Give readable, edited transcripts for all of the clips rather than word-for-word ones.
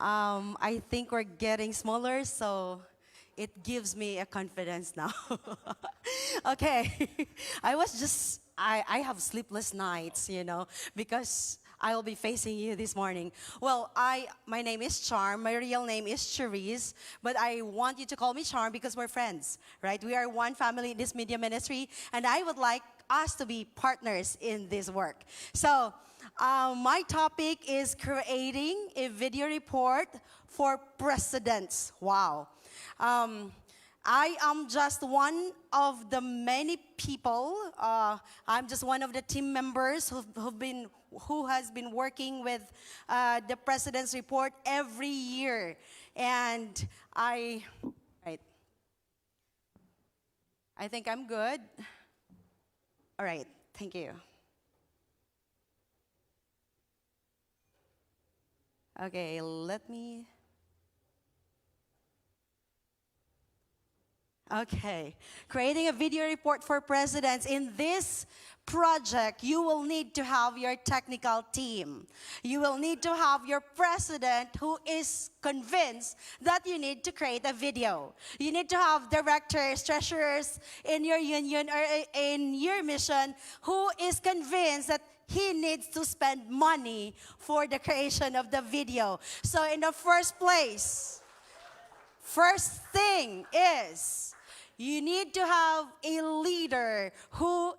I think we're getting smaller, so it gives me a confidence now. Okay, I have sleepless nights, because I will be facing you this morning. Well, my name is Charm. My real name is Cherise, but I want you to call me Charm because we're friends, right? We are one family in this media ministry, and I would like us to be partners in this work. So, my topic is creating a video report for presidents. Wow. I am just one of the many people. I'm just one of the team members who has been working with the President's Report every year, and right. I think I'm good. All right. Thank you. Okay, let me. Okay, creating a video report for presidents. In this project, you will need to have your technical team. You will need to have your president who is convinced that you need to create a video. You need to have directors, treasurers in your union or in your mission who is convinced that he needs to spend money for the creation of the video. So in the first place, first thing is you need to have a leader who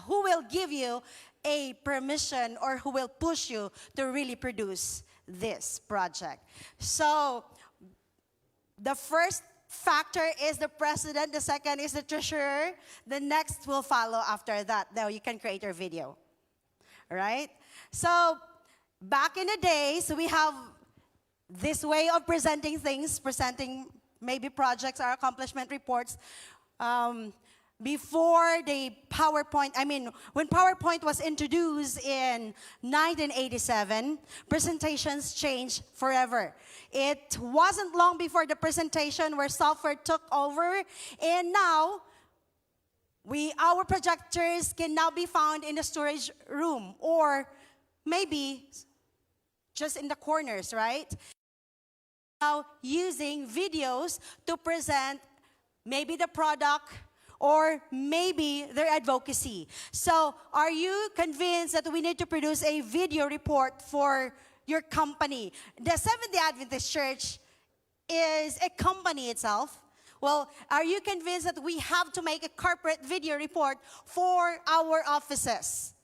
will give you a permission or who will push you to really produce this project. So the first factor is the president, the second is the treasurer, the next will follow after that. Now you can create your video, right? So back in the days, we have this way of presenting things, presenting maybe projects or accomplishment reports. Before the PowerPoint, when PowerPoint was introduced in 1987, presentations changed forever. It wasn't long before the presentation where software took over, and now our projectors can now be found in the storage room or maybe just in the corners, right? Now using videos to present maybe the product or maybe their advocacy. So are you convinced that we need to produce a video report for your company? The Seventh-day Adventist Church is a company itself. Well, are you convinced that we have to make a corporate video report for our offices?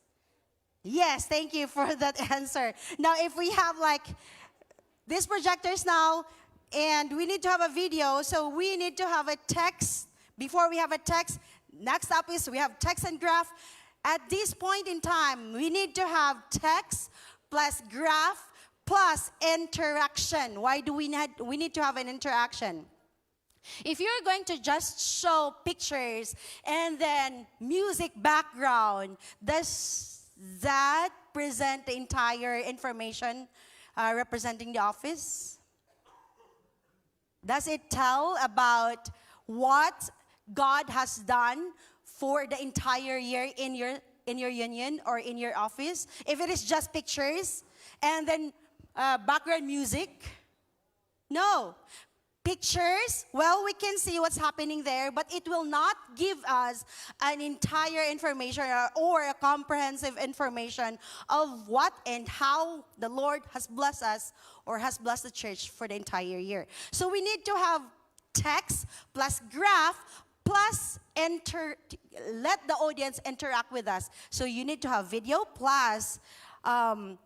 Yes, thank you for that answer. Now, if we have these projectors now, and we need to have a video, so we need to have a text. Before we have a text, next up is we have text and graph. At this point in time, we need to have text plus graph plus interaction. Why do we need to have an interaction? If you're going to just show pictures and then music background, does that present the entire information representing the office? Does it tell about what God has done for the entire year in your union or in your office? If it is just pictures and then background music, no. Pictures, well, we can see what's happening there, but it will not give us an entire information or a comprehensive information of what and how the Lord has blessed us or has blessed the church for the entire year. So we need to have text plus graph plus let the audience interact with us. So you need to have video plus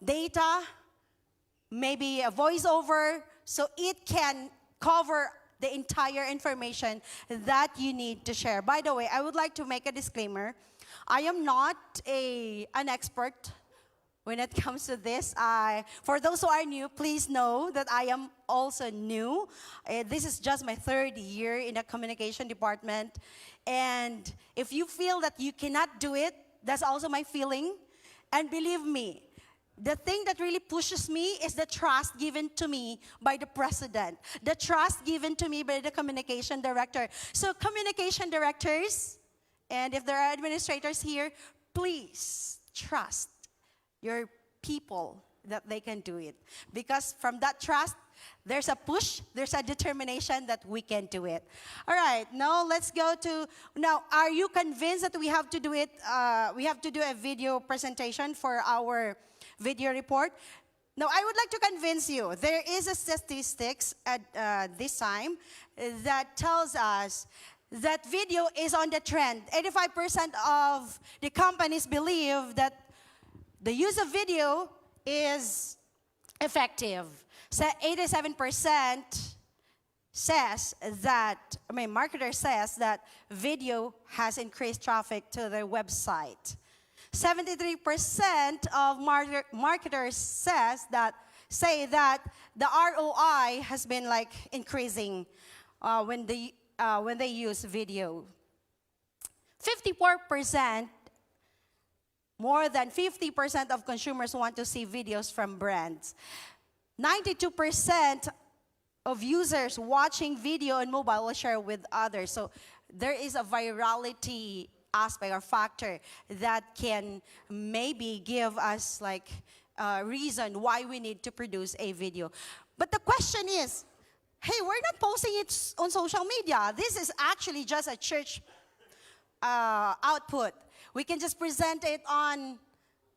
data, maybe a voiceover, so it can cover the entire information that you need to share. By the way, I would like to make a disclaimer. I am not an expert when it comes to this. For those who are new, please know that I am also new. This is just my third year in the communication department. And if you feel that you cannot do it, that's also my feeling. And believe me, the thing that really pushes me is the trust given to me by the president, the trust given to me by the communication director. So communication directors, and if there are administrators here, please trust your people that they can do it. Because from that trust, there's a push, there's a determination that we can do it. All right, now let's go to, now, are you convinced that we have to do it? We have to do a video presentation for our video report? Now, I would like to convince you, there is a statistics at this time that tells us that video is on the trend. 85% of the companies believe that the use of video is effective. So 87% says that, marketer says that video has increased traffic to their website. 73% of marketers say that the ROI has been like increasing when they use video. 54%, more than 50% of consumers want to see videos from brands. 92% of users watching video on mobile will share with others. So there is a virality aspect or factor that can maybe give us like a reason why we need to produce a video. But the question is, hey, we're not posting it on social media. This is actually just a church output. We can just present it on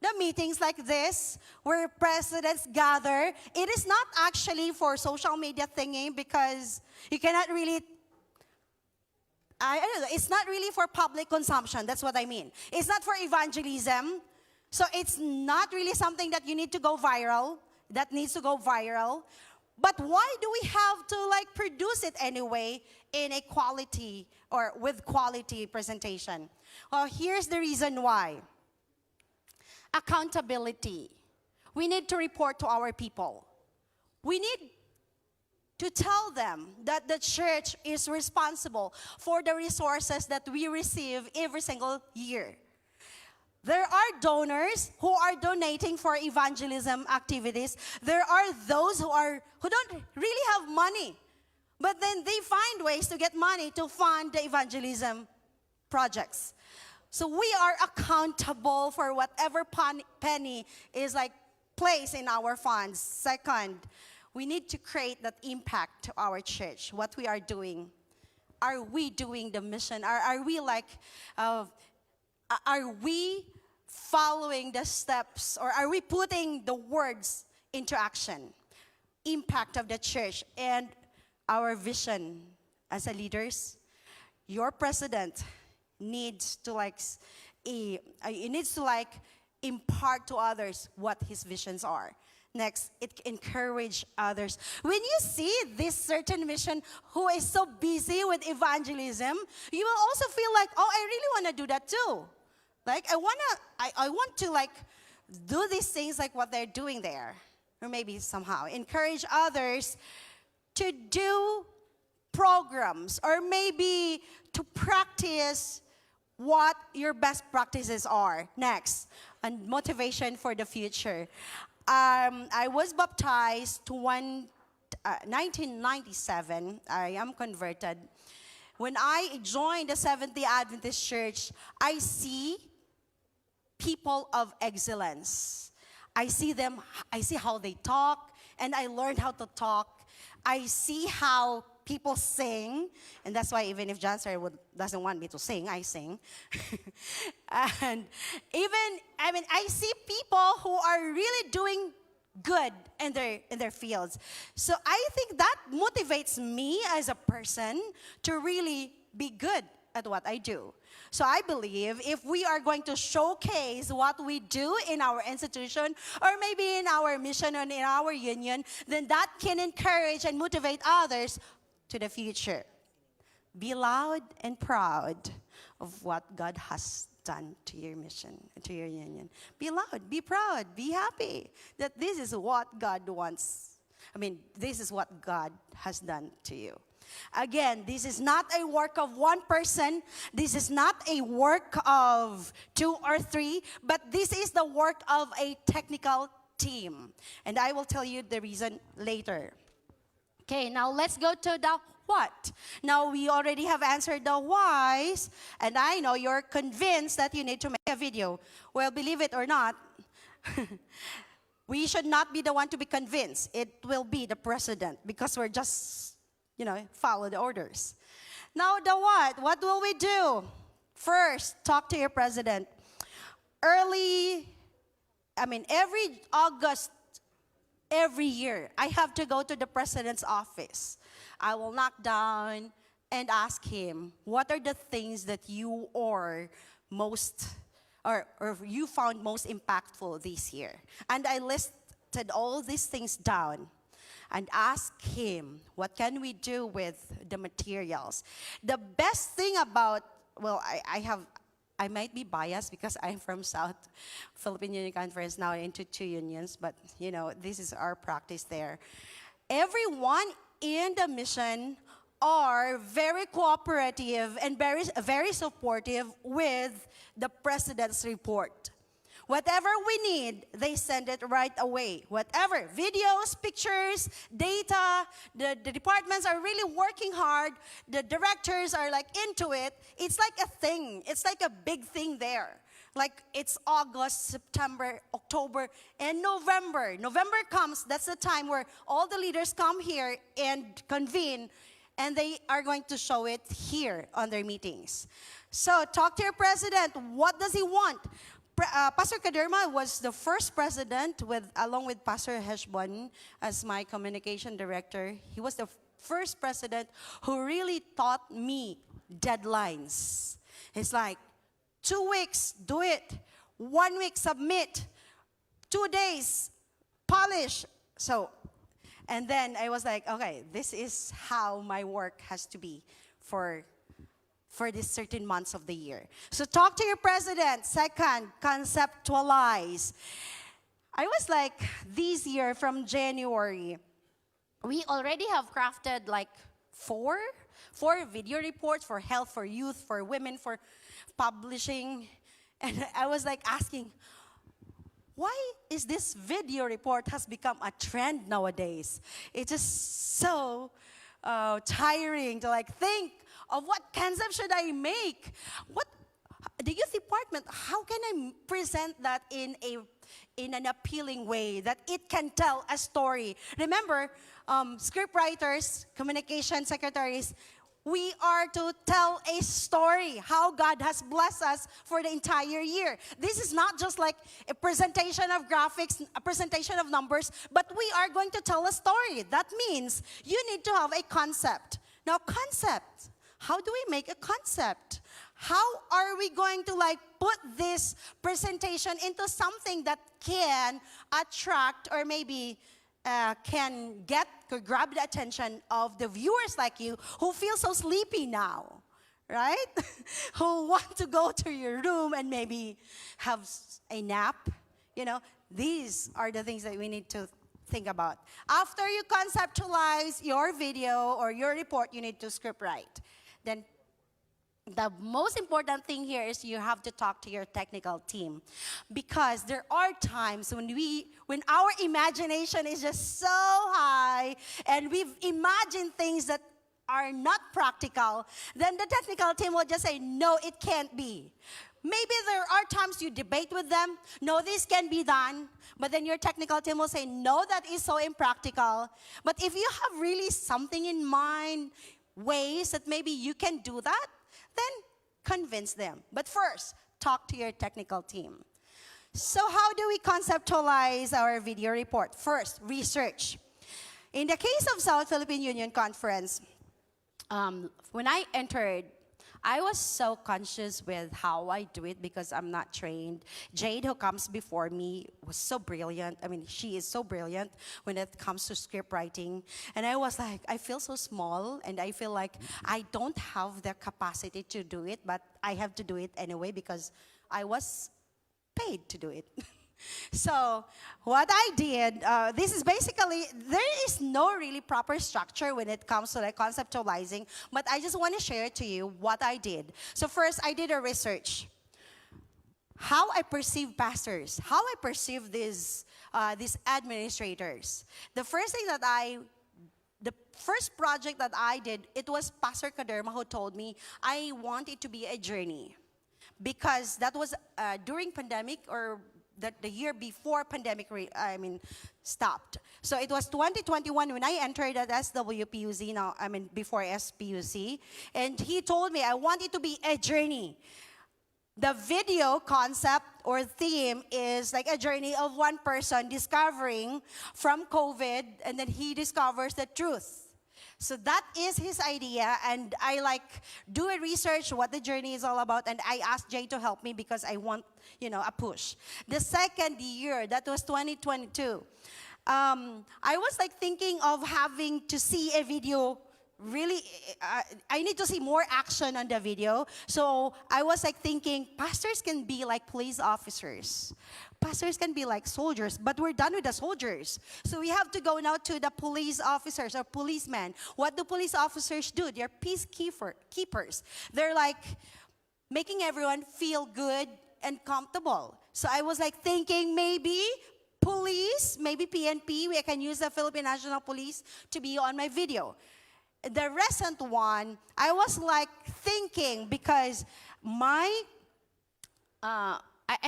the meetings like this, where presidents gather. It is not actually for social media thingy because you cannot really, I don't know, it's not really for public consumption. That's what I mean. It's not for evangelism. So it's not really something that you need to go viral, that needs to go viral. But why do we have to like produce it anyway in a quality or with quality presentation? Well, here's the reason why. Accountability. We need to report to our people. We need to tell them that the church is responsible for the resources that we receive every single year. There are donors who are donating for evangelism activities. There are those who don't really have money, but then they find ways to get money to fund the evangelism projects. So we are accountable for whatever penny is like placed in our funds. Second, we need to create that impact to our church, what we are doing. Are we doing the mission? Are we following the steps, or are we putting the words into action? Impact of the church and our vision as a leaders. Your president needs to impart to others what his visions are. Next, it encourage others. When you see this certain mission who is so busy with evangelism, you will also feel like, oh, I really want to do that too. Like I want to like do these things like what they're doing there. Or maybe somehow encourage others to do programs or maybe to practice what your best practices are. Next, and motivation for the future. I was baptized to 1997. I am converted. When I joined the Seventh-day Adventist Church, I see people of excellence. I see how they talk, and I learned how to talk. I see how people sing, and that's why even if John Sir doesn't want me to sing, I sing. And I see people who are really doing good in their fields. So I think that motivates me as a person to really be good at what I do. So I believe if we are going to showcase what we do in our institution or maybe in our mission and in our union, then that can encourage and motivate others to the future. Be loud and proud of what God has done to your mission, to your union. Be loud, be proud, be happy that this is what God wants. This is what God has done to you. Again, this is not a work of one person. This is not a work of 2 or 3, but this is the work of a technical team. And I will tell you the reason later. Okay, now let's go to the what. Now we already have answered the whys, and I know you're convinced that you need to make a video. Well, believe it or not, We should not be the one to be convinced. It will be the president because we're just, follow the orders. Now, the what? What will we do? First, talk to your president. Every August, every year, I have to go to the president's office. I will knock down and ask him, what are the things that you are most, or you found most impactful this year? And I listed all these things down and ask him, what can we do with the materials? The best thing about, I might be biased because I'm from South Philippine Union Conference, now into 2 unions, but this is our practice there. Everyone in the mission are very cooperative and very supportive with the president's report. Whatever we need, they send it right away. Whatever, videos, pictures, data, the departments are really working hard. The directors are like into it. It's like a thing. It's like a big thing there. Like it's August, September, October, and November. November comes, that's the time where all the leaders come here and convene, and they are going to show it here on their meetings. So talk to your president. What does he want? Pastor Caderma was the first president, along with Pastor Heshbon as my communication director. He was the first president who really taught me deadlines. It's like 2 weeks, do it. 1 week, submit. 2 days, polish. And then I was like, okay, this is how my work has to be for these certain months of the year. So talk to your president. Second, conceptualize. I was like, this year from January, we already have crafted like four video reports for health, for youth, for women, for publishing. And I was like asking, why is this video report has become a trend nowadays? It's just so tiring to like think of what concept should I make? What the youth department? How can I present that in an appealing way that it can tell a story? Remember, script writers, communication secretaries, we are to tell a story, how God has blessed us for the entire year. This is not just like a presentation of graphics, a presentation of numbers, but we are going to tell a story. That means you need to have a concept. Now, concept. How do we make a concept? How are we going to like put this presentation into something that can attract or maybe could grab the attention of the viewers like you who feel so sleepy now, right? Who want to go to your room and maybe have a nap. These are the things that we need to think about. After you conceptualize your video or your report, you need to script write. Then the most important thing here is you have to talk to your technical team, because there are times when our imagination is just so high and we've imagined things that are not practical, then the technical team will just say, no, it can't be. Maybe there are times you debate with them, no, this can be done, but then your technical team will say, no, that is so impractical. But if you have really something in mind, ways that maybe you can do that, then convince them. But first, talk to your technical team. So how do we conceptualize our video report? First, research. In the case of South Philippine Union Conference, when I entered, I was so conscious with how I do it because I'm not trained. Jade, who comes before me, was so brilliant. She is so brilliant when it comes to script writing. And I was like, I feel so small and I feel like I don't have the capacity to do it, but I have to do it anyway because I was paid to do it. So what I did, this is basically, there is no really proper structure when it comes to like conceptualizing, but I just want to share to you what I did. So first, I did a research. How I perceive pastors, how I perceive these administrators. The first project that I did, it was Pastor Caderma who told me I want it to be a journey. Because that was during pandemic or the year before pandemic, stopped. So it was 2021 when I entered at SWPUC, now, before SPUC. And he told me, I want it to be a journey. The video concept or theme is like a journey of one person discovering from COVID, and then he discovers the truth. So that is his idea, and I do a research what the journey is all about, and I asked Jay to help me because I want, a push. The second year, that was 2022, I was thinking of having to see a video. Really, I need to see more action on the video. So I was thinking, pastors can be like police officers. Pastors can be like soldiers, but we're done with the soldiers. So we have to go now to the police officers or policemen. What do police officers do? They're peacekeepers. They're making everyone feel good and comfortable. So I was thinking maybe police, maybe PNP, we can use the Philippine National Police to be on my video. The recent one, I was thinking because I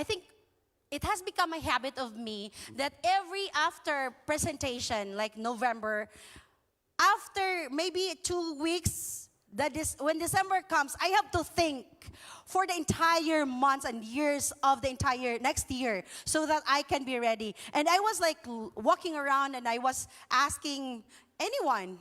think it has become a habit of me that every after presentation, like November, after maybe 2 weeks, when December comes, I have to think for the entire months and years of the entire next year so that I can be ready. And I was walking around and I was asking anyone,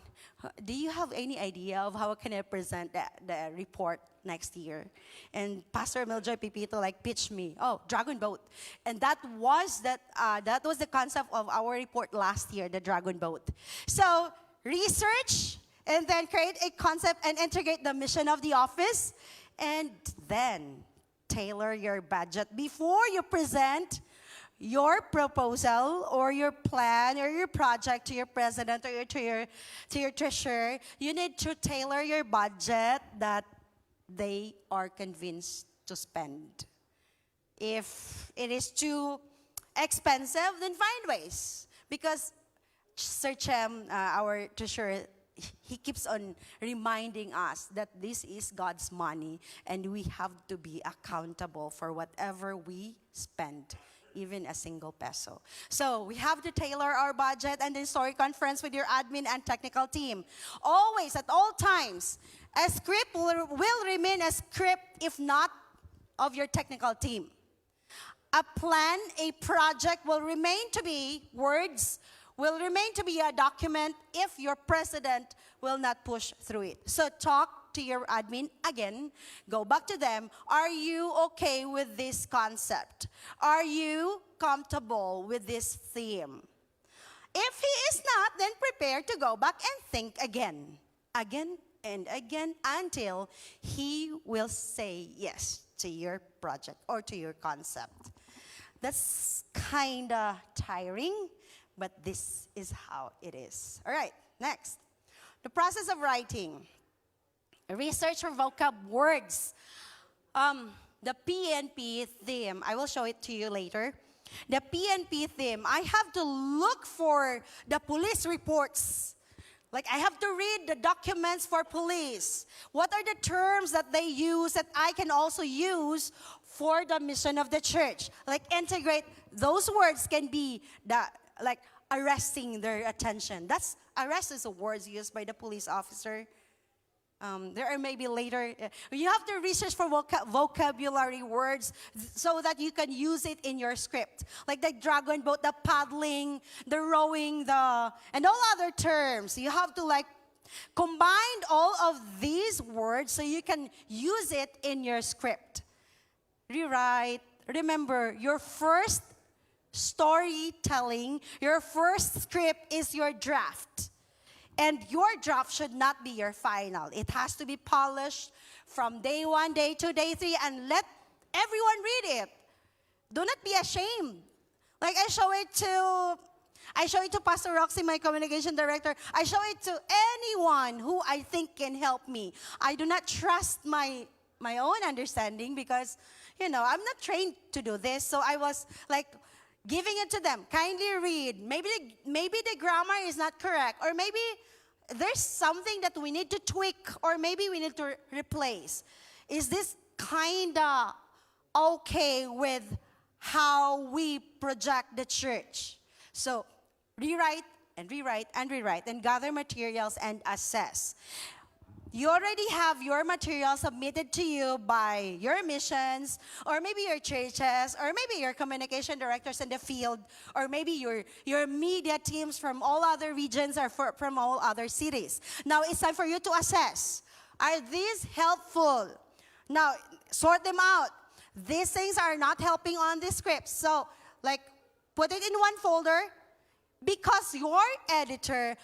do you have any idea of how can I present the report next year? And Pastor Meljoy Pipito pitched me, Dragon Boat. And that was the concept of our report last year, the Dragon Boat. So research and then create a concept and integrate the mission of the office, and then tailor your budget before you present your proposal or your plan or your project to your president or to your treasurer. You need to tailor your budget that they are convinced to spend. If it is too expensive, then find ways. Because Sir Chem, our treasurer, he keeps on reminding us that this is God's money and we have to be accountable for whatever we spend, even a single peso. So we have to tailor our budget and then story conference with your admin and technical team. Always, at all times, a script will remain a script if not of your technical team. A plan, a project will remain to be words, will remain to be a document if your president will not push through it. So talk to your admin again, go back to them. Are you okay with this concept? Are you comfortable with this theme? If he is not, then prepare to go back and think again and again until he will say yes to your project or to your concept. That's kind of tiring, but this is how it is. All right, next. The process of writing. Research for vocab words. The PNP theme, I will show it to you later. The PNP theme, I have to look for the police reports. I have to read the documents for police. What are the terms that they use that I can also use for the mission of the church? Integrate, those words can be arresting their attention. Arrest is a word used by the police officer. There are maybe later, you have to research for vocabulary words so that you can use it in your script. Like the dragon boat, the paddling, the rowing, and all other terms. You have to combine all of these words so you can use it in your script. Rewrite. Remember, your first storytelling, your first script is your draft. And your draft should not be your final. It has to be polished from day 1, day 2, day 3, and let everyone read it. Do not be ashamed. I show it to Pastor Roxy, my communication director. I show it to anyone who I think can help me. I do not trust my own understanding because, I'm not trained to do this. So I was giving it to them. Kindly read. Maybe the grammar is not correct, or maybe there's something that we need to tweak, or maybe we need to replace. Is this kinda okay with how we project the church. So rewrite and rewrite and rewrite and gather materials and assess. You already have your material submitted to you by your missions, or maybe your churches, or maybe your communication directors in the field, or maybe your media teams from all other regions or from all other cities. Now it's time for you to assess. Are these helpful? Now, sort them out. These things are not helping on this script. So, like, put it in one folder because your editor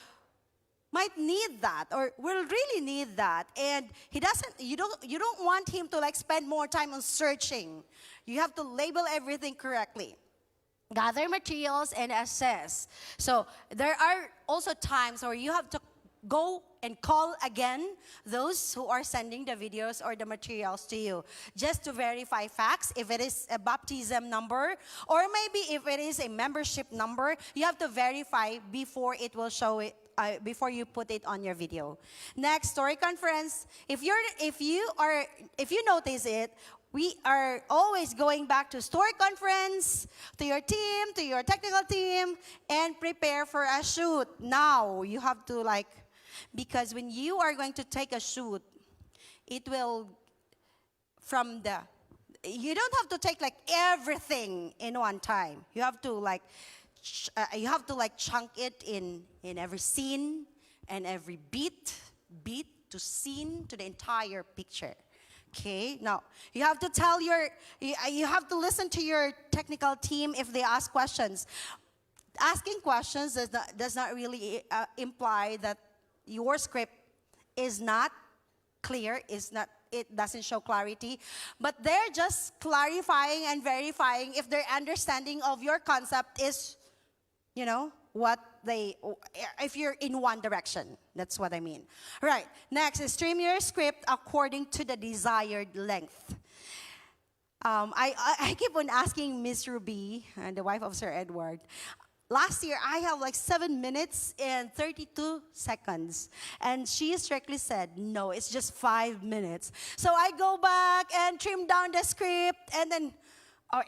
might need that or will really need that, and you don't want him to like spend more time on searching. You have to label everything correctly. Gather materials and assess. So there are also times where you have to go and call again those who are sending the videos or the materials to you, just to verify facts. If it is a baptism number, or maybe if it is a membership number, you have to verify before it will show it, before you put it on your video. Next, story conference. If you notice it, we are always going back to story conference, to your team, to your technical team, and prepare for a shoot. Now, you have to like, because when you are going to take a shoot, it will, you don't have to take like everything in one time. You have to like, chunk it in every scene and every beat to scene to the entire picture. Okay, now you have to listen to your technical team if they ask questions. Asking questions does not really imply that your script is not clear, it doesn't show clarity, but they're just clarifying and verifying if their understanding of your concept is, if you're in one direction. That's what I mean. Right, next is stream your script according to the desired length. I keep on asking Miss Ruby, the wife of Sir Edward. Last year, I have like 7 minutes and 32 seconds. And she strictly said, no, it's just 5 minutes. So I go back and trim down the script, and then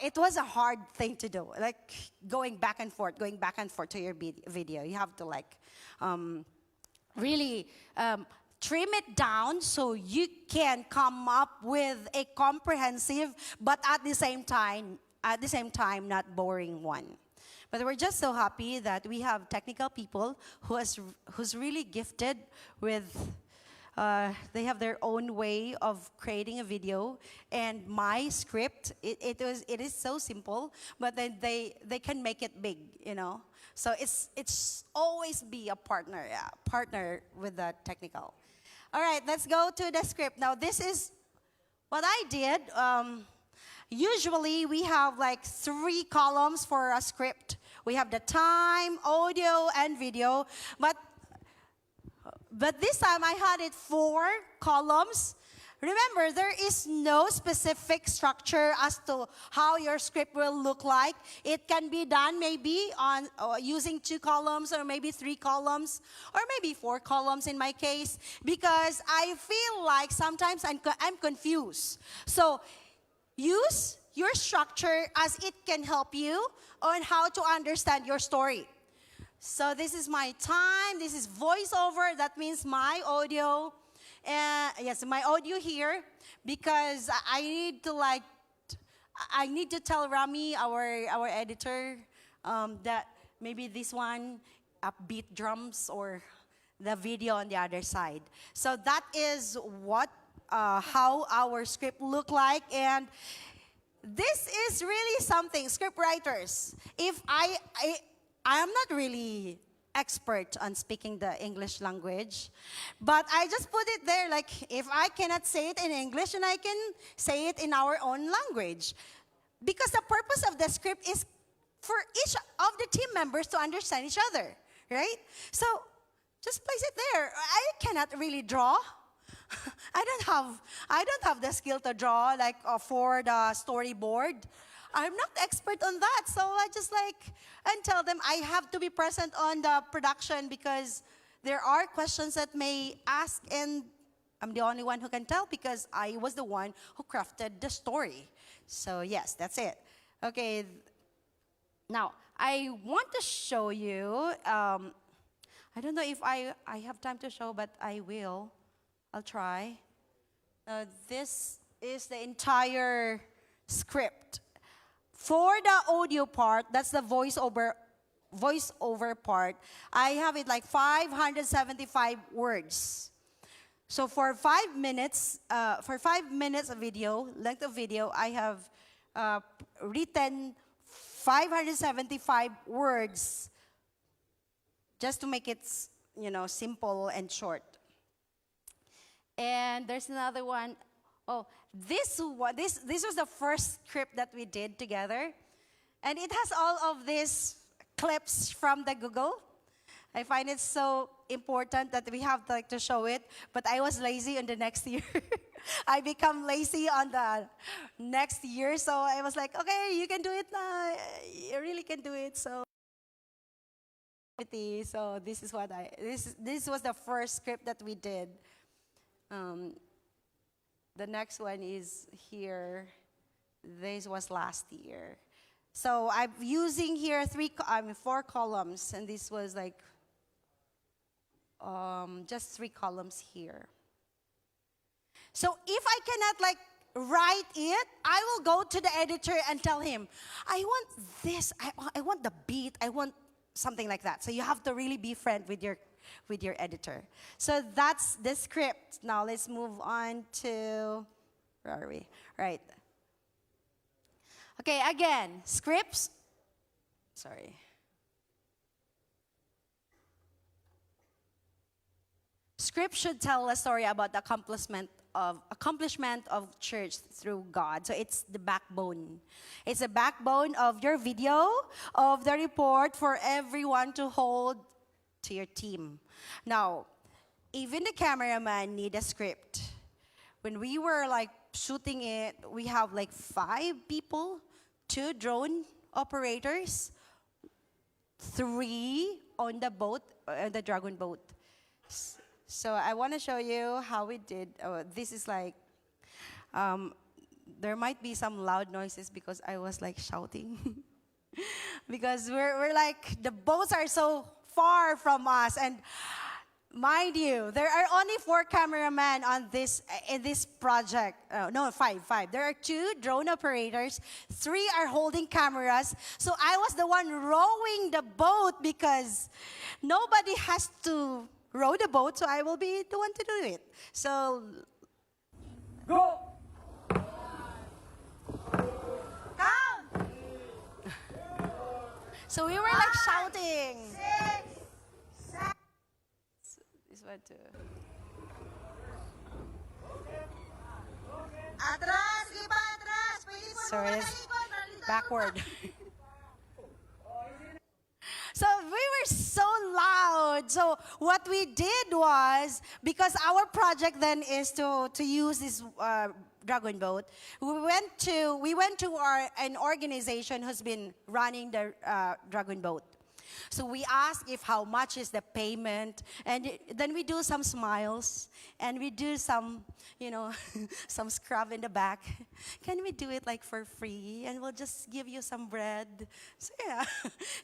it was a hard thing to do, like going back and forth to your video. You have to like really trim it down so you can come up with a comprehensive, but at the same time, not boring one. But we're just so happy that we have technical people who's really gifted with. They have their own way of creating a video, and my script it is so simple, but then they can make it big, So it's always be a partner with the technical. All right, let's go to the script now. This is what I did. Usually we have like 3 columns for a script. We have the time, audio, and video, but this time I had it 4 columns. Remember, there is no specific structure as to how your script will look like. It can be done maybe on using 2 columns, or maybe 3 columns, or maybe 4 columns in my case, because I feel like sometimes I'm confused. So use your structure as it can help you on how to understand your story. So this is my time. This is voiceover. That means my audio. Yes, my audio here, because I need to tell Rami, our editor, that maybe this one upbeat drums or the video on the other side. So that is how our script look like, and this is really something. Script writers, if I am not really expert on speaking the English language, but I just put it there, like if I cannot say it in English, then I can say it in our own language. Because the purpose of the script is for each of the team members to understand each other, right? So just place it there. I cannot really draw. I don't have the skill to draw like for the storyboard. I'm not expert on that, so I just and tell them I have to be present on the production because there are questions that may ask, and I'm the only one who can tell because I was the one who crafted the story. So yes, that's it. Okay, now I want to show you. I don't know if I have time to show, but I will. I'll try. This is the entire script. For the audio part, that's the voiceover part, I have it like 575 words. So for 5 minutes, of video, length of video, I have written 575 words just to make it, simple and short. And there's another one. Oh, this was the first script that we did together, and it has all of these clips from the Google. I find it so important that we have to show it, but I was lazy on the next year. I become lazy on the next year, so I was like, okay, you can do it now. You really can do it. So this is what this was the first script that we did. The next one is here. This was last year. So I'm using here 4 columns, and this was like just 3 columns here. So if I cannot write it, I will go to the editor and tell him, I want this, I want the beat, I want something like that. So you have to really be friend with your editor. So that's the script. Now let's move on to, where are we? Right. Okay, again, scripts. Sorry. Script should tell a story about the accomplishment of church through God. So it's the backbone. It's a backbone of your video, of the report for everyone to hold to your team. Now, even the cameraman need a script. When we were shooting it, we have 5 people, 2 drone operators, 3 on the boat, the Dragon boat. So I want to show you how we did. This is there might be some loud noises because I was shouting. Because we're the boats are so far from us, and mind you, there are only 4 cameramen on in this project. No, 5. There are 2 drone operators, 3 are holding cameras. So I was the one rowing the boat because nobody has to row the boat, so I will be the one to do it. So, go! Count! So we were shouting. 6, 7. This one too. Atras, iba atras. Sorry, backward. So we were so loud. So what we did was, because our project then is to use this Dragon boat, we went to an organization who's been running the Dragon boat. So we asked if how much is the payment, and then we do some smiles, and we do some, some scrub in the back. Can we do it for free, and we'll just give you some bread? So yeah,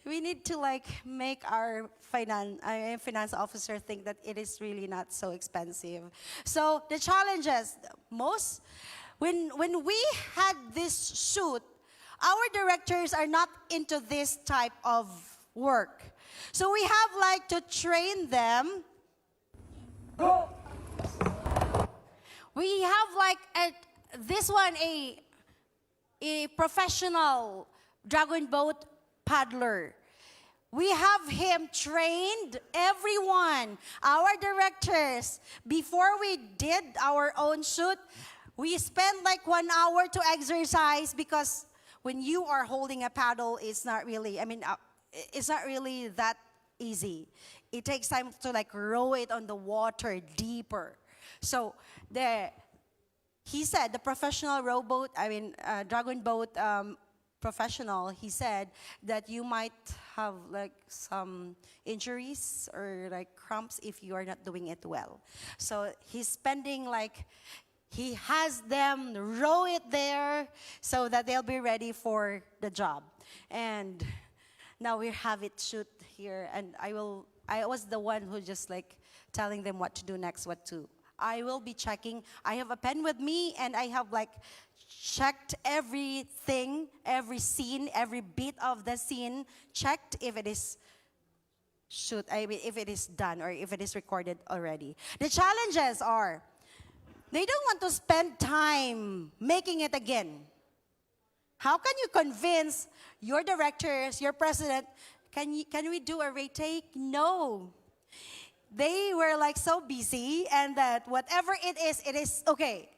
we need to make our finance officer think that it is really not so expensive. So the challenges, when we had this shoot, our directors are not into this type of work. So we have to train them. Go. We have this one a professional Dragon boat paddler. We have him trained, everyone, our directors. Before we did our own shoot, we spent 1 hour to exercise, because when you are holding a paddle, it's not really, it's not really that easy. It takes time to row it on the water deeper. So he said, the professional rowboat, Dragon boat professional, he said that you might have some injuries or cramps if you are not doing it well. So he's spending He has them row it there so that they'll be ready for the job. And now we have it shoot here, and I was the one who just like telling them what to do next, what to. I will be checking. I have a pen with me, and I have like checked everything, every scene, every bit of the scene, checked if it is if it is done or if it is recorded already. The challenges are, they don't want to spend time making it again. How can you convince your directors, your president, can we do a retake? No. They were like so busy, and that whatever it is okay.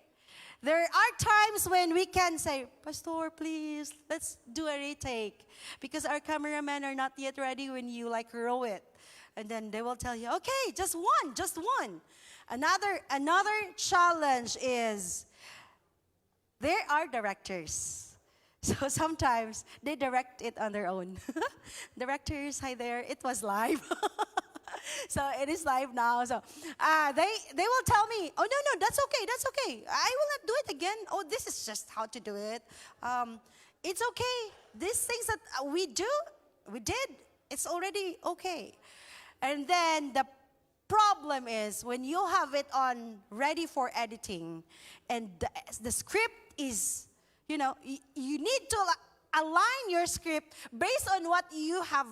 There are times when we can say, Pastor, please, let's do a retake. Because our cameramen are not yet ready when you like row it. And then they will tell you, okay, just one. Another challenge is, there are directors. So sometimes they direct it on their own. Directors, hi there, it was live. So it is live now. So they will tell me, oh no, that's okay. I will not do it again. Oh, this is just how to do it. It's okay. These things that we did, it's already okay. And then the problem is when you have it on ready for editing, and the script is, you need to align your script based on what you have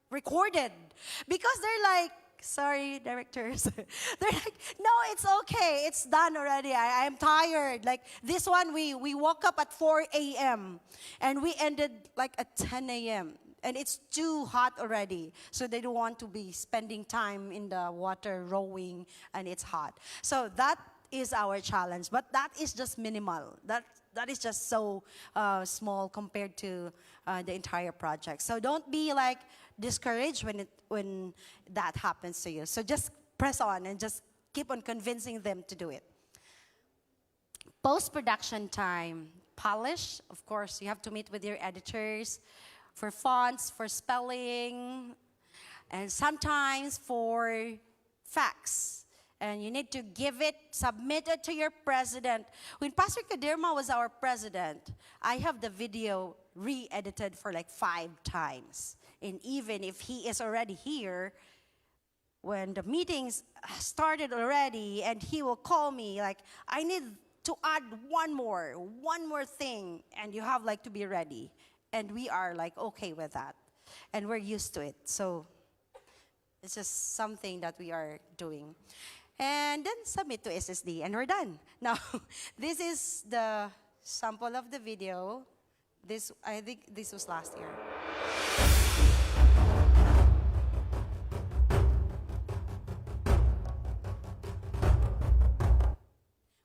recorded. Because they're like, sorry, directors. They're like, no, it's okay. It's done already. I'm tired. Like this one, we woke up at 4 a.m. and we ended like at 10 a.m. And it's too hot already. So they don't want to be spending time in the water rowing, and it's hot. So that is our challenge. But that is just minimal. That is just so small compared to the entire project. So don't be like discouraged when that happens to you. So just press on and just keep on convincing them to do it. Post-production time, polish. Of course, you have to meet with your editors for fonts, for spelling, and sometimes for facts. And you need to submit it to your president. When Pastor Kadirma was our president, I have the video re-edited for like 5 times. And even if he is already here, when the meetings started already, and he will call me like, I need to add one more thing, and you have like to be ready. And we are like okay with that. And we're used to it. So it's just something that we are doing. And then submit to SSD, and we're done. Now, this is the sample of the video. I think this was last year.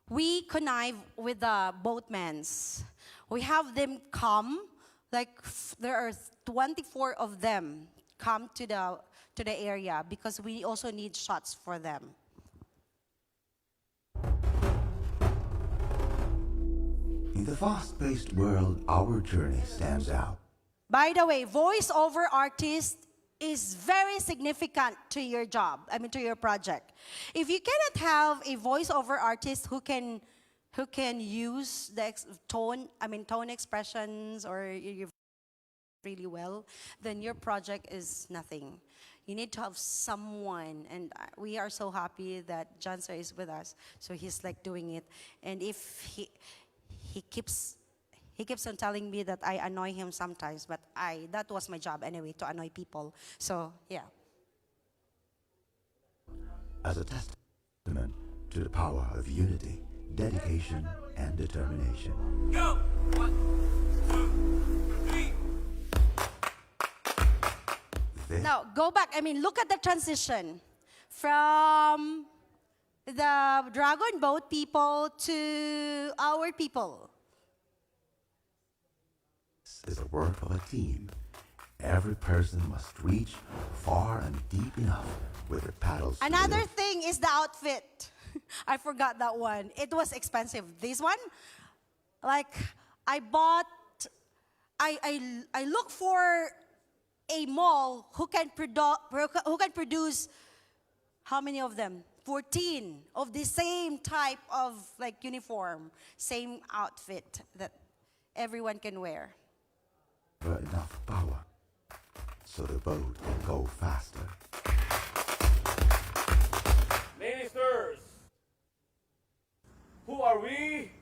We connive with the boatmans. We have them come, like there are 24 of them come to the area because we also need shots for them. In the fast-paced world, our journey stands out. By the way, voiceover artist is very significant to your job, to your project. If you cannot have a voiceover artist who can use the tone expressions or really well, then your project is nothing. You need to have someone, and we are so happy that Jansa is with us. So he's like doing it, and if he keeps on telling me that I annoy him sometimes, but that was my job anyway, to annoy people. So, yeah. As a testament to the power of unity, dedication, and determination. Go! 1, 2, 3. Now, go back. Look at the transition from the dragon boat people to our people. Is the work of a team. Every person must reach far and deep enough with their paddles. Another thing is the outfit. I forgot that one. It was expensive. This one, like I look for a mall who can produce How many of them? 14 of the same type of like uniform, same outfit that everyone can wear. Enough power so the boat can go faster. Ministers, who are we?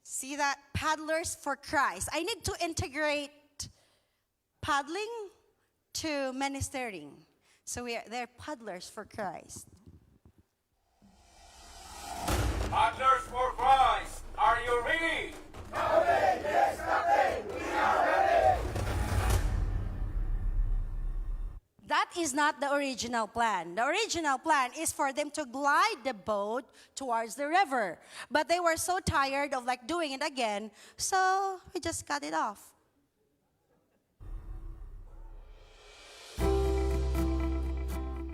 See that? Paddlers for Christ. I need to integrate paddling to ministering. So they're paddlers for Christ. Paddlers for Christ, are you ready? That is not the original plan. The original plan is for them to glide the boat towards the river. But they were so tired of like doing it again, so we just cut it off.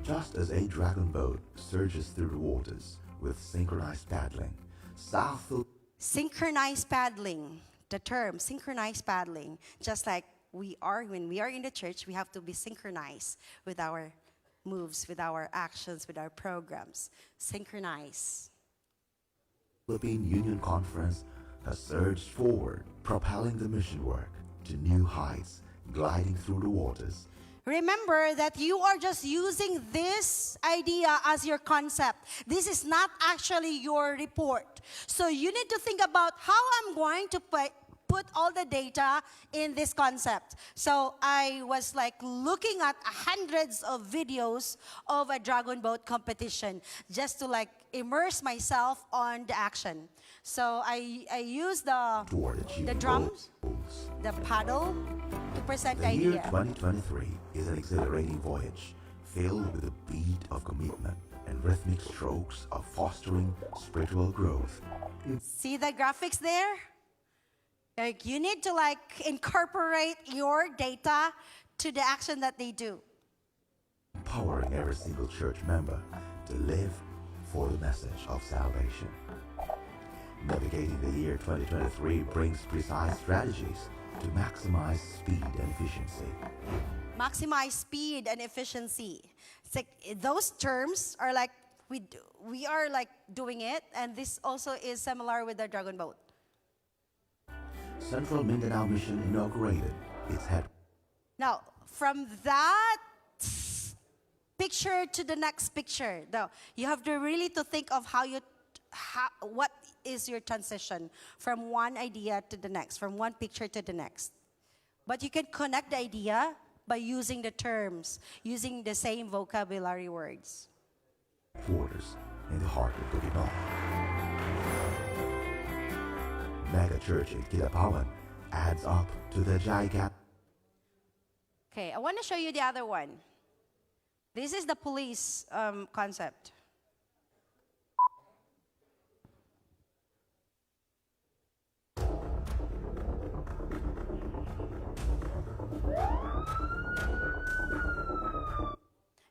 Just as a dragon boat surges through the waters with synchronized paddling, South Synchronized paddling, the term synchronized paddling, just like when we are in the church, we have to be synchronized with our moves, with our actions, with our programs. Synchronize. Philippine Union Conference has surged forward, propelling the mission work to new heights, gliding through the waters. Remember that you are just using this idea as your concept. This is not actually your report. So you need to think about how I'm going to put all the data in this concept. So I was like looking at hundreds of videos of a dragon boat competition just to like immerse myself on the action. So I used Toward the achieving drums, goals. the paddle to present the The year idea. 2023 is an exhilarating voyage filled with the beat of commitment and rhythmic strokes of fostering spiritual growth. See the graphics there? Like you need to like incorporate your data to the action that they do. Empowering every single church member to live for the message of salvation. Navigating the year 2023 brings precise strategies to maximize speed and efficiency. Maximize speed and efficiency. It's like those terms are like we are like doing it, and this also is similar with the dragon boat. Central Mindanao Mission inaugurated its head. Now, from that picture to the next picture, though, you have to really to think of what is your transition from one idea to the next, from one picture to the next. But you can connect the idea by using the terms, using the same vocabulary words. Quarters in the heart of Bukidnon. Mega Church in Kidapawan adds up to the gigantic. Okay, I want to show you the other one. This is the police concept.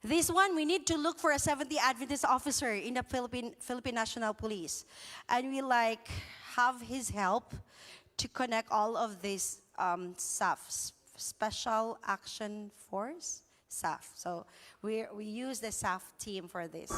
This one, we need to look for a Seventh-day Adventist officer in the Philippine National Police. And we like have his help to connect all of these SAF, Special Action Force, SAF. So we use the SAF team for this.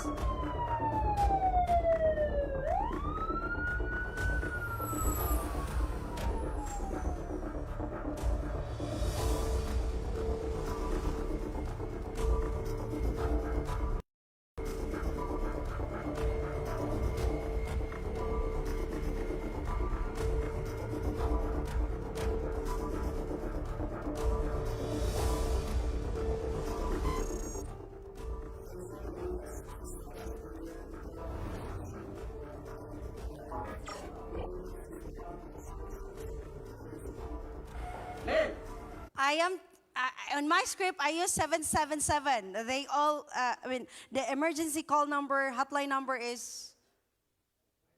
On my script, I use 777. They all, the emergency call number, hotline number is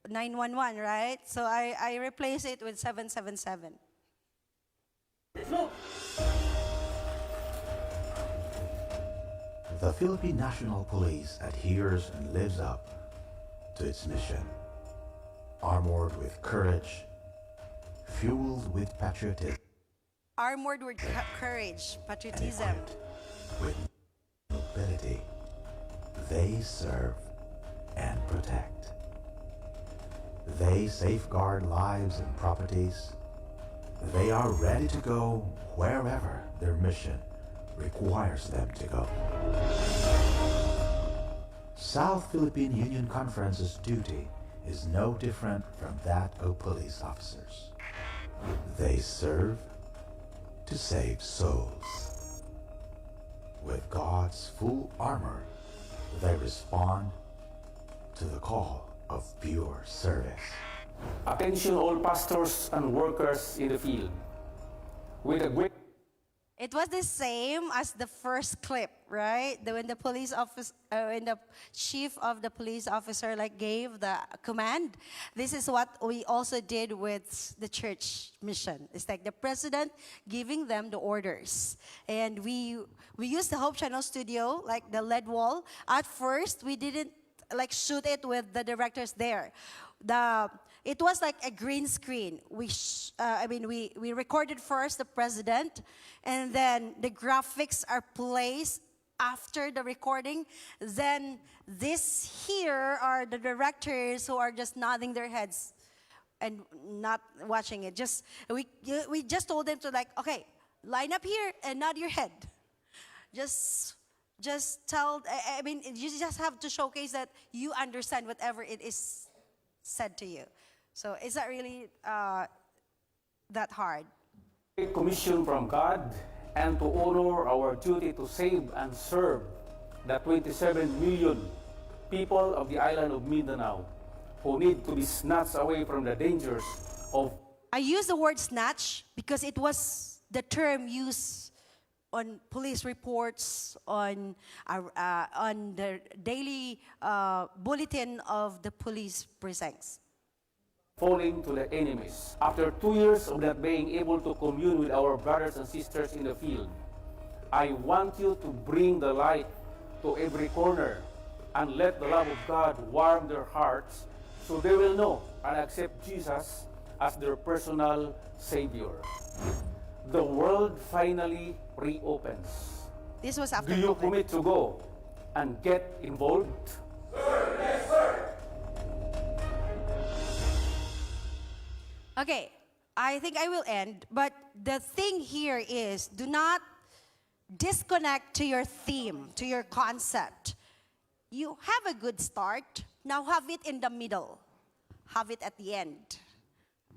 911, right? So I replace it with 777. The Philippine National Police adheres and lives up to its mission. Armored with courage, fueled with patriotism, Armored with courage, patriotism. with nobility. They serve and protect. They safeguard lives and properties. They are ready to go wherever their mission requires them to go. South Philippine Union Conference's duty is no different from that of police officers. They serve to save souls. With God's full armor, they respond to the call of pure service. Attention all pastors and workers in the field. With a great It was the same as the first clip, right? When the police officer, when the chief of the police officer like gave the command. This is what we also did with the church mission. It's like the president giving them the orders, and we used the Hope Channel studio, like the LED wall. At first, we didn't like shoot it with the directors there. It was like a green screen. We recorded first the president, and then the graphics are placed after the recording. Then this here are the directors who are just nodding their heads and not watching it. We just told them to like, okay, line up here and nod your head. Just tell. You just have to showcase that you understand whatever it is said to you. So is that really that hard? commission from God and to honor our duty to save and serve the 27 million people of the island of Mindanao who need to be snatched away from the dangers of I use the word snatch because it was the term used on police reports, on the daily bulletin of the police precincts. falling to the enemies. After 2 years of not being able to commune with our brothers and sisters in the field, I want you to bring the light to every corner and let the love of God warm their hearts so they will know and accept Jesus as their personal Savior. The world finally reopens. This was after Do you COVID. commit to go and get involved? Okay, I think I will end, but the thing here is do not disconnect to your theme, to your concept. You have a good start, now have it in the middle, have it at the end.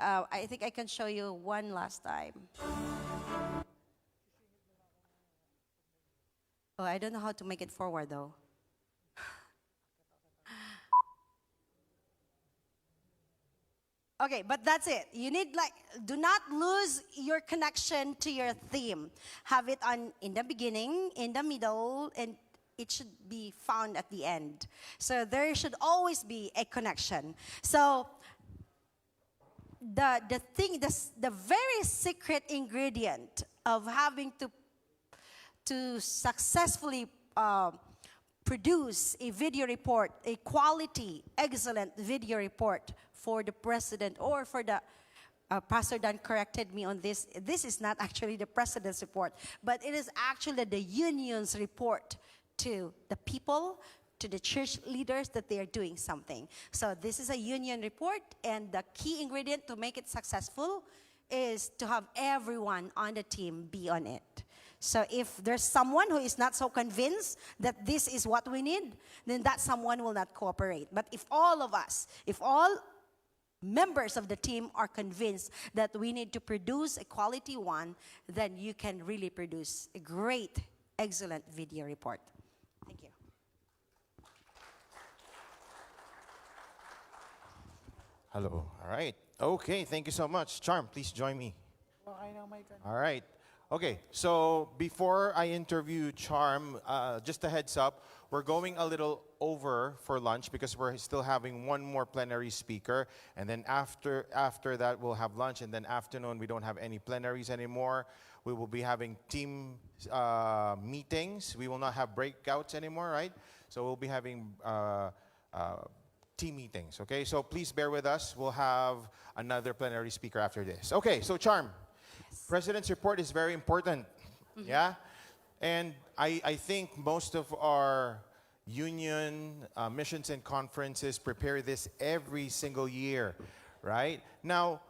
I think I can show you one last time. Oh, I don't know how to make it forward though. Okay, but that's it. You need do not lose your connection to your theme. Have it in the beginning, in the middle, and it should be found at the end. So there should always be a connection. So the very secret ingredient of having to successfully produce a video report, a quality, excellent video report for the president or for the Pastor Dan corrected me on this. This is not actually the president's report, but it is actually the union's report to the people, to the church leaders that they are doing something. So this is a union report, and the key ingredient to make it successful is to have everyone on the team be on it. So if there's someone who is not so convinced that this is what we need, then that someone will not cooperate. But if all of us, if all members of the team are convinced that we need to produce a quality one, then you can really produce a great, excellent video report. Thank you. Hello. All right. Okay, thank you so much. Charm, please join me. All right. Okay, so before I interview Charm, just a heads up, we're going a little over for lunch because we're still having one more plenary speaker, and then after that we'll have lunch, and then afternoon we don't have any plenaries anymore. We will be having team meetings. We will not have breakouts anymore, right? So we'll be having team meetings, okay? So please bear with us. We'll have another plenary speaker after this. Okay, so Charm. President's report is very important, yeah? And I think most of our union, missions and conferences prepare this every single year, right? Now,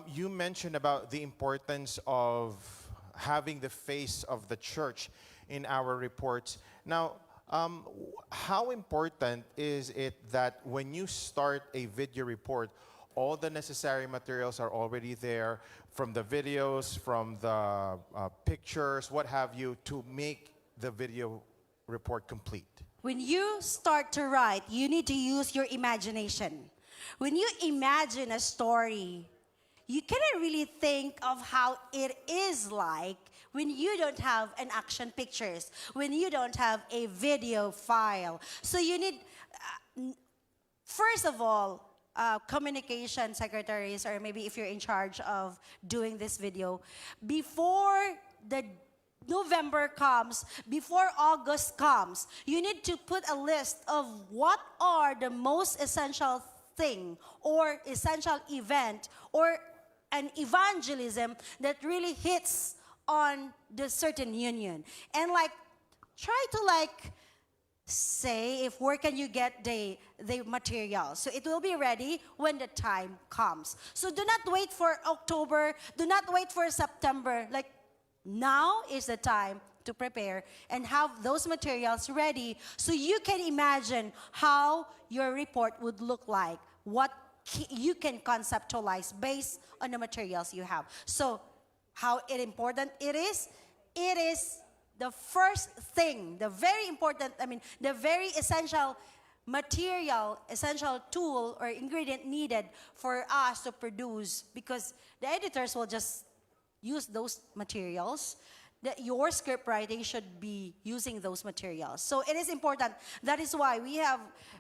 you mentioned about the importance of having the face of the church in our reports. Now, how important is it that when you start a video report, all the necessary materials are already there, from the videos, from the pictures, what have you, to make the video report complete? When you start to write, you need to use your imagination. When you imagine a story, you cannot really think of how it is like when you don't have an action pictures, when you don't have a video file. So you need, first of all, communication secretaries, or maybe if you're in charge of doing this video, before the November comes, before August comes, you need to put a list of what are the most essential thing or essential event or an evangelism that really hits on the certain union. And like, try to like say if where can you get the material. So it will be ready when the time comes. So do not wait for October, do not wait for September. Like, now is the time to prepare and have those materials ready so you can imagine how your report would look like, what you can conceptualize based on the materials you have. So how important it is the first thing, the very important, the very essential material, essential tool or ingredient needed for us to produce, because the editors will just use those materials. Your script writing should be using those materials. So it is important. That is why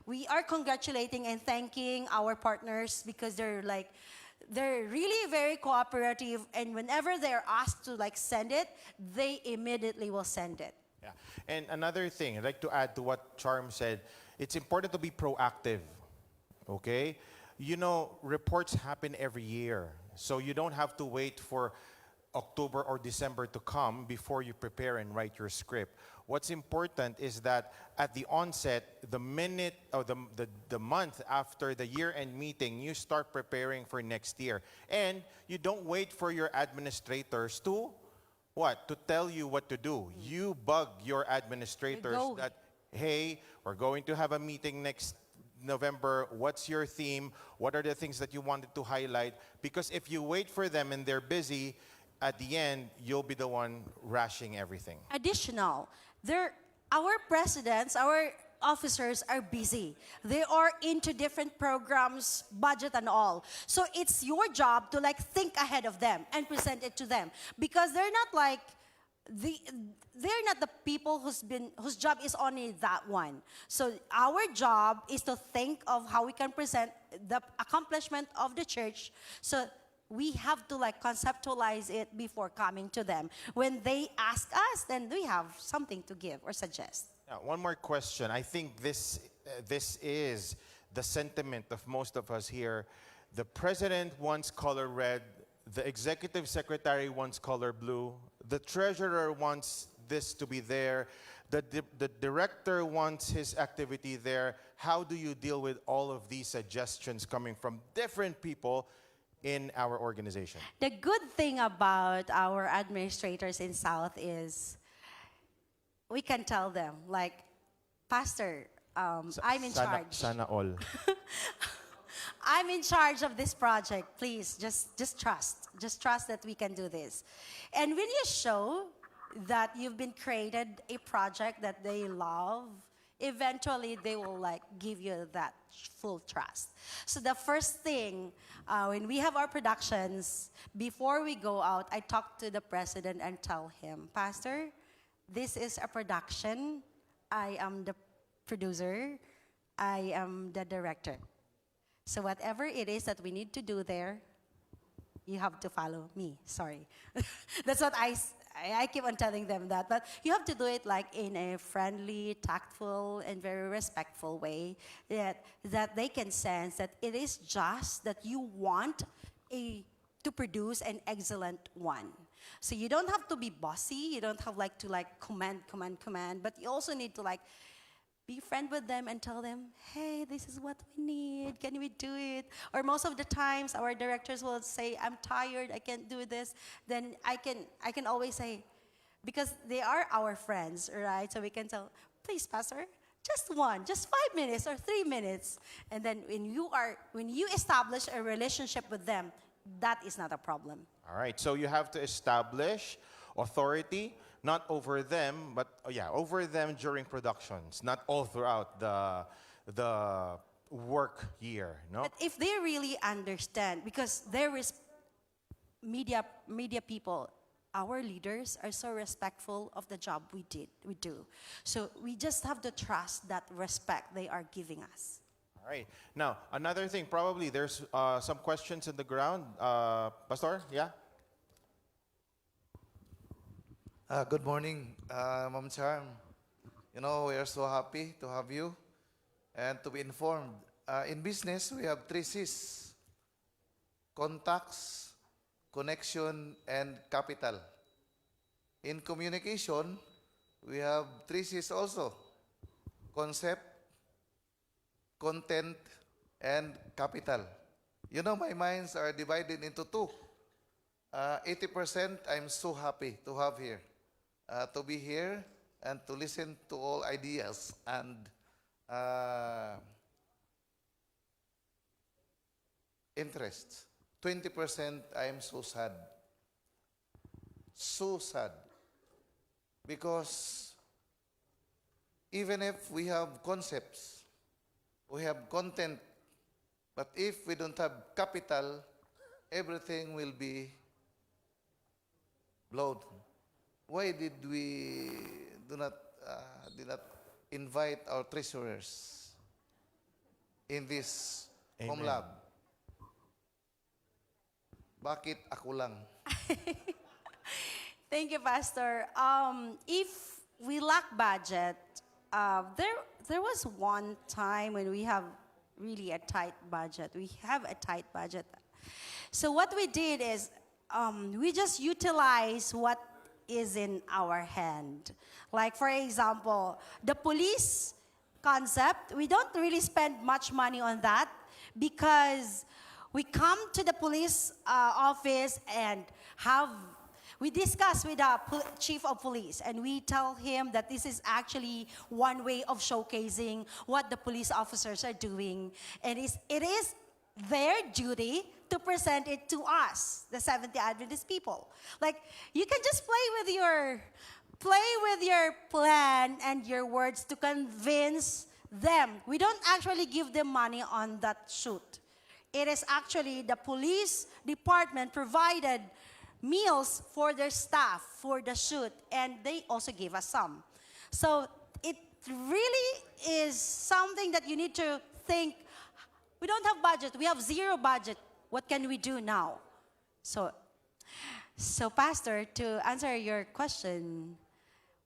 we are congratulating and thanking our partners, because they're really very cooperative, and whenever they're asked to like send it, they immediately will send it. Yeah. And another thing, I'd like to add to what Charm said, it's important to be proactive, okay? You know, reports happen every year, so you don't have to wait for October or December to come before you prepare and write your script. What's important is that at the onset, the minute or the month after the year-end meeting, you start preparing for next year. And you don't wait for your administrators to what? To tell you what to do. You bug your administrators that, hey, we're going to have a meeting next November. What's your theme? What are the things that you wanted to highlight? Because if you wait for them and they're busy, at the end, you'll be the one rushing everything. Additional, our presidents, our officers are busy. They are into different programs, budget and all. So it's your job to like think ahead of them and present it to them, because they're not like they're not the people whose job is only that one. So our job is to think of how we can present the accomplishment of the church. So we have to like conceptualize it before coming to them. When they ask us, then we have something to give or suggest. Now, one more question. I think this is the sentiment of most of us here. The president wants color red. The executive secretary wants color blue. The treasurer wants this to be there. The director wants his activity there. How do you deal with all of these suggestions coming from different people in our organization? The good thing about our administrators in South is we can tell them, like, Pastor, I'm in charge. Sana all. I'm in charge of this project. Please, just trust. Just trust that we can do this. And when you show that you've been created a project that they love, eventually they will like give you that full trust. So the first thing, when we have our productions, before we go out, I talk to the president and tell him, Pastor, this is a production. I am the producer. I am the director. So whatever it is that we need to do there, you have to follow me. Sorry. That's what I keep on telling them that. But you have to do it like in a friendly, tactful, and very respectful way that they can sense that it is just that you want to produce an excellent one. So you don't have to be bossy. You don't have like to like command, but you also need to like be friend with them and tell them, hey, this is what we need. Can we do it? Or most of the times, our directors will say, I'm tired. I can't do this. Then I can always say, because they are our friends, right? So we can tell, please, Pastor, just 5 minutes or 3 minutes. And then when you establish a relationship with them, that is not a problem. All right, so you have to establish authority, not over them, but over them during productions, not all throughout the work year, no? But if they really understand, because there is media people, our leaders are so respectful of the job we do. So we just have to trust that respect they are giving us. All right. Now, another thing, probably there's some questions in the ground. Pastor, yeah? Good morning, Ma'am Charm. You know, we are so happy to have you and to be informed. In business, we have 3 C's: contacts, connection, and capital. In communication, we have 3 C's also: concept, content, and capital. You know, my minds are divided into 2. 80% I'm so happy to have here, to be here and to listen to all ideas and interests. 20% I'm so sad. So sad. Because even if we have concepts, we have content, but if we don't have capital, everything will be blown. Why did we did not invite our treasurers in this home Amen. lab? Bakit ako lang? Thank you, Pastor. If we lack budget, there was one time when we have really a tight budget. We have a tight budget. So what we did is we just utilize what is in our hand. Like, for example, the police concept, we don't really spend much money on that because we come to the police office and we discuss with the chief of police, and we tell him that this is actually one way of showcasing what the police officers are doing. And it is their duty to present it to us, the Seventh-day Adventist people. Like, you can just play with your plan and your words to convince them. We don't actually give them money on that shoot. It is actually the police department provided meals for their staff for the shoot, and they also gave us some. So it really is something that you need to think. We don't have budget. We have 0 budget. What can we do now? So Pastor, to answer your question,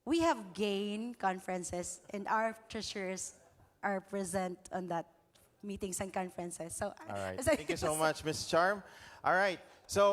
we have gained conferences, and our treasurers are present on that meetings and conferences. So, All right. Thank you so much, Ms. Charm. All right. So